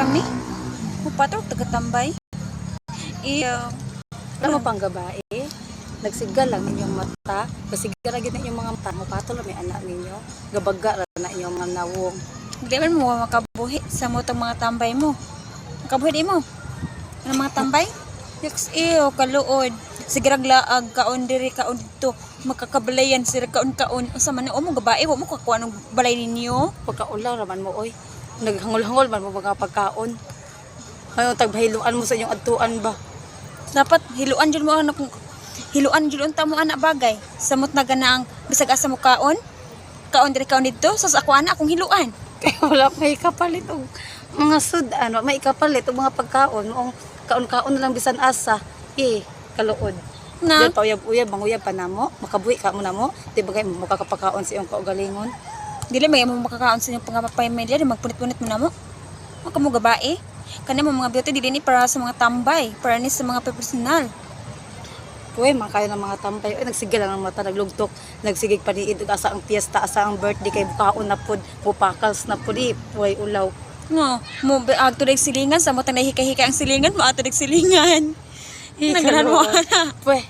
lang ni. Mupatok tagatambay. Alam mo pang gabae, nagsigal lang ninyong mata, nagsigal lang ninyong mga mata, mapatol may anak ninyo, gabaga ra na inyong mga nawong. Di man mo makabuhi sa mo tong mga tambay mo. Makabuhi di mo. Ano mga tambay? Yaks iyo kaluod. Sige raglaag kaon diri kaon dito. Makakabalayan sila kaon-kaon. Unsa man o mo gabae wa mo kakuha ng balay ninyo? Pagkaulaw raman mo oy, naghangol-hangol man mo mga pagkaon. Ngayon tagbahiluan mo sa inyong adtuan ba? Dapat hiluan jud mo anak hiluan jud unta mo anak bagay. Samot na ganaang bisag asa mo kaon. Kaon diri kaon dito sa ako anak akong hiluan. Kaya wala may kapalit og mga sudan, may kapalit og mga pagkaon, moong kaon-kaon na lang bisan asa. Kaluod. Na Diyan pauyab-uyab, manguyab pa namo, makabuhi ka mo namo, di ba kay makakapakaon sa iyong kaugalingon. dili may mo makakaon sa inyong pangapapaymedia di magpunit-punit mo namo. Ako mo gabae. Kana mo mga beauty dili ni para sa mga tambay, para ni sa mga professional. Kuwe, makayo ng mga tampay. Ay, nagsigil lang ang mata, naglugtok. Nagsigig paniid, asa ang piyesta, asa ang birthday, kay bukaon na pod, pupakals na pod, puway ulaw. Nga, mo agto dag silingan sa mo tang nahika-hika ang silingan, mo ato dag silingan. Nagranwa na. Puwe,